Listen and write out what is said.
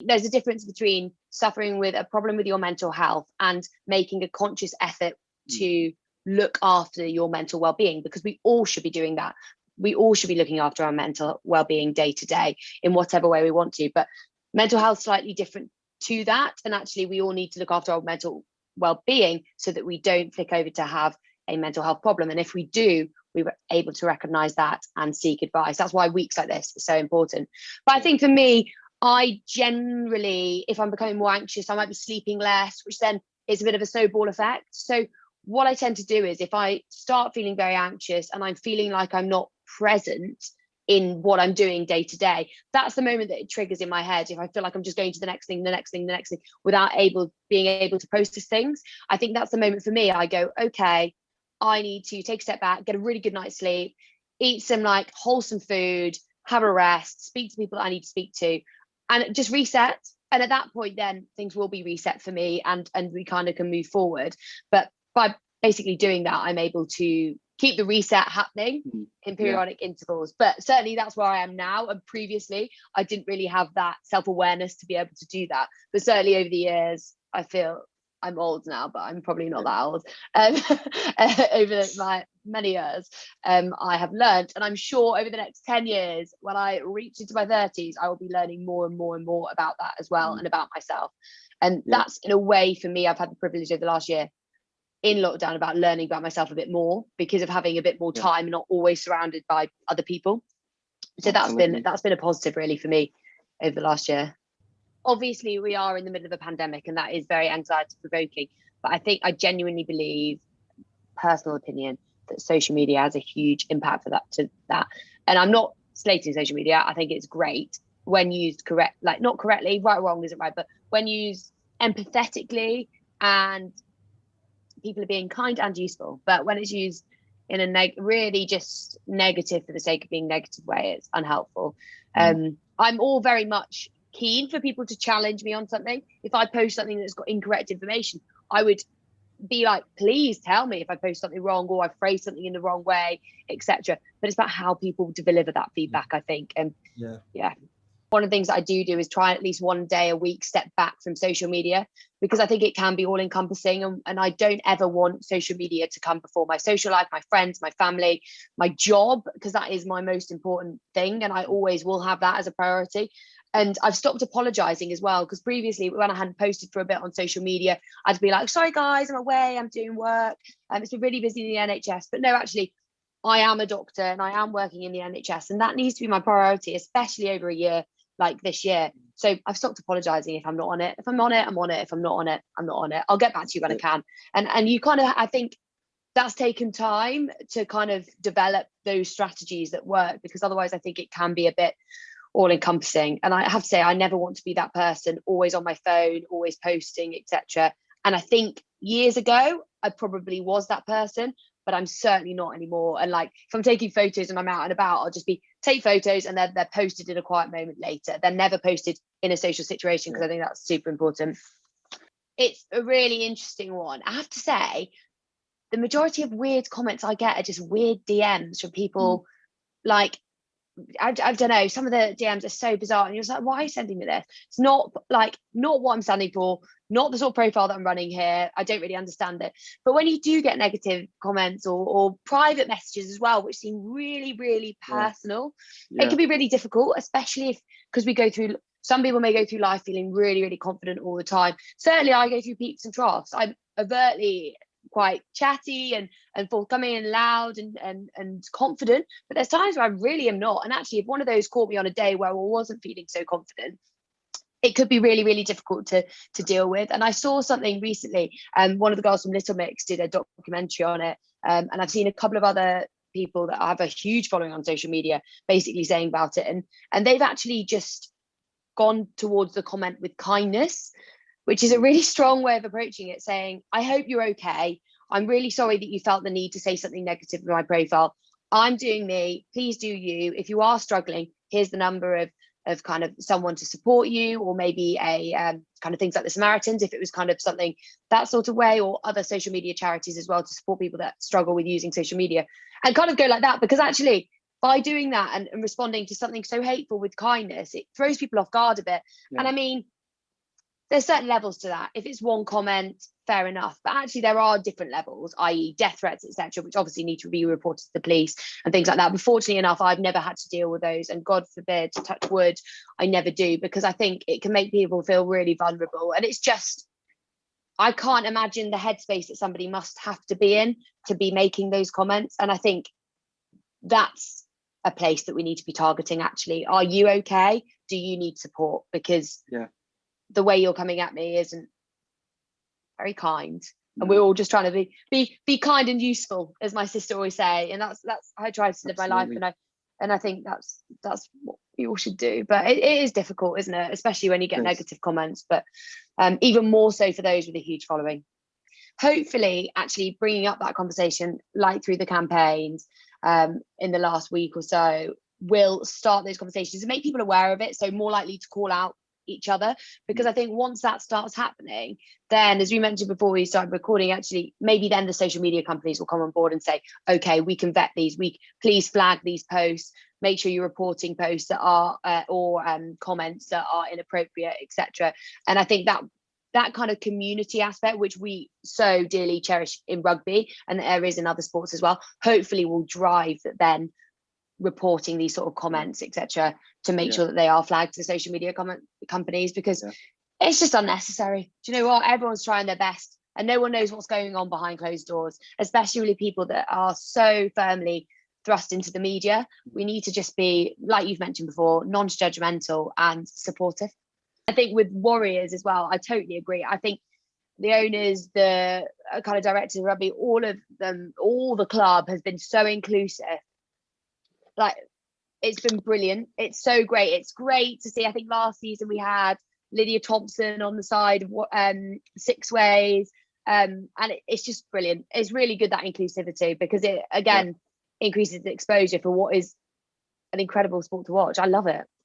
There's a difference between suffering with a problem with your mental health and making a conscious effort to look after your mental well-being, because we all should be doing that. We all should be looking after our mental well-being day to day in whatever way we want to. But mental health is slightly different to that. And actually, we all need to look after our mental well-being so that we don't flick over to have a mental health problem. And if we do, we were able to recognize that and seek advice. That's why weeks like this are so important. But I think for me, I generally, if I'm becoming more anxious, I might be sleeping less, which then is a bit of a snowball effect. So what I tend to do is, if I start feeling very anxious and I'm feeling like I'm not present in what I'm doing day to day, that's the moment that it triggers in my head. If I feel like I'm just going to the next thing, without being able to process things, I think that's the moment for me. I go, okay, I need to take a step back, get a really good night's sleep, eat some like wholesome food, have a rest, speak to people that I need to speak to, and just reset. And at that point, then things will be reset for me, and we kind of can move forward. But by basically doing that, I'm able to keep the reset happening in periodic intervals. But certainly that's where I am now. And previously, I didn't really have that self-awareness to be able to do that. But certainly over the years, I feel I'm old now, but I'm probably not that old. Over my many years, I have learned, and I'm sure over the next 10 years, when I reach into my 30s, I will be learning more and more and more about that as well, and about myself. And that's, in a way, for me, I've had the privilege over the last year in lockdown about learning about myself a bit more, because of having a bit more time and not always surrounded by other people. So that's been a positive really for me over the last year. Obviously, we are in the middle of a pandemic, and that is very anxiety provoking. But I genuinely believe, personal opinion, that social media has a huge impact for that. And I'm not slating social media. I think it's great when used not correctly, right or wrong isn't right, but when used empathetically, and people are being kind and useful. But when it's used in a really just negative for the sake of being negative way, it's unhelpful. I'm all very much keen for people to challenge me on something. If I post something that's got incorrect information, I would be like, please tell me if I post something wrong, or I phrase something in the wrong way, etc. But it's about how people deliver that feedback, I think. And one of the things that I do is try at least one day a week step back from social media, because I think it can be all encompassing, and I don't ever want social media to come before my social life, my friends, my family, my job, because that is my most important thing, and I always will have that as a priority. And I've stopped apologizing as well, because previously, when I hadn't posted for a bit on social media, I'd be like, sorry guys, I'm away, I'm doing work, it's been really busy in the NHS. But no, actually, I am a doctor and I am working in the NHS, and that needs to be my priority, especially over a year like this year. So I've stopped apologizing if I'm not on it. If I'm on it, I'm on it. If I'm not on it, I'm not on it. I'll get back to you when I can. And you kind of, I think that's taken time to kind of develop those strategies that work, because otherwise I think it can be a bit all encompassing. And I have to say, I never want to be that person, always on my phone, always posting, etc. And I think years ago, I probably was that person, but I'm certainly not anymore. And like, if I'm taking photos and I'm out and about, I'll just take photos, and then they're posted in a quiet moment later. They're never posted in a social situation, because I think that's super important. It's a really interesting one. I have to say, the majority of weird comments I get are just weird DMs from people. Like, I don't know, some of the DMs are so bizarre, and you're just like, why are you sending me this? It's not what I'm standing for, not the sort of profile that I'm running here. I don't really understand it. But when you do get negative comments or private messages as well, which seem really, really personal, it can be really difficult, especially because some people may go through life feeling really, really confident all the time. Certainly I go through peaks and troughs. I'm overtly quite chatty and forthcoming and loud and confident, but there's times where I really am not. And actually, if one of those caught me on a day where I wasn't feeling so confident, it could be really, really difficult to deal with. And I saw something recently, one of the girls from Little Mix did a documentary on it, and I've seen a couple of other people that have a huge following on social media basically saying about it, and they've actually just gone towards the comment with kindness, which is a really strong way of approaching it, saying, I hope you're okay. I'm really sorry that you felt the need to say something negative in my profile. I'm doing me. Please do you. If you are struggling, here's the number of kind of someone to support you, or maybe a kind of things like the Samaritans, if it was kind of something that sort of way, or other social media charities as well to support people that struggle with using social media, and kind of go like that. Because actually, by doing that and responding to something so hateful with kindness, it throws people off guard a bit. Yeah. And I mean, there's certain levels to that. If it's one comment, fair enough. But actually there are different levels, i.e. death threats, etc., which obviously need to be reported to the police and things like that. But fortunately enough, I've never had to deal with those. And God forbid, touch wood, I never do, because I think it can make people feel really vulnerable. And it's just, I can't imagine the headspace that somebody must have to be in to be making those comments. And I think that's a place that we need to be targeting, actually. Are you okay? Do you need support? Because the way you're coming at me isn't very kind. And we're all just trying to be kind and useful, as my sister always say. And that's how I try to live my life. And I think that's what we all should do. But it is difficult, isn't it? Especially when you get negative comments, but even more so for those with a huge following. Hopefully, actually bringing up that conversation, like through the campaigns in the last week or so, will start those conversations and make people aware of it. So more likely to call out each other, because I think once that starts happening, then, as we mentioned before we started recording, actually maybe then the social media companies will come on board and say, okay, we can vet these, please flag these posts, make sure you're reporting posts that are or comments that are inappropriate, etc. And I think that kind of community aspect, which we so dearly cherish in rugby and there is in other sports as well, hopefully will drive that then reporting these sort of comments, etc., to make sure that they are flagged to the social media companies, because it's just unnecessary. Do you know what? Everyone's trying their best and no one knows what's going on behind closed doors, especially people that are so firmly thrust into the media. We need to just be, like you've mentioned before, non-judgmental and supportive. I think with Warriors as well, I totally agree. I think the owners, the kind of directors of rugby, all of them, all the club has been so inclusive. Like, it's been brilliant. It's so great. It's great to see. I think last season we had Lydia Thompson on the side of Sixways, and it's just brilliant. It's really good, that inclusivity, because it again increases the exposure for what is an incredible sport to watch. I love it.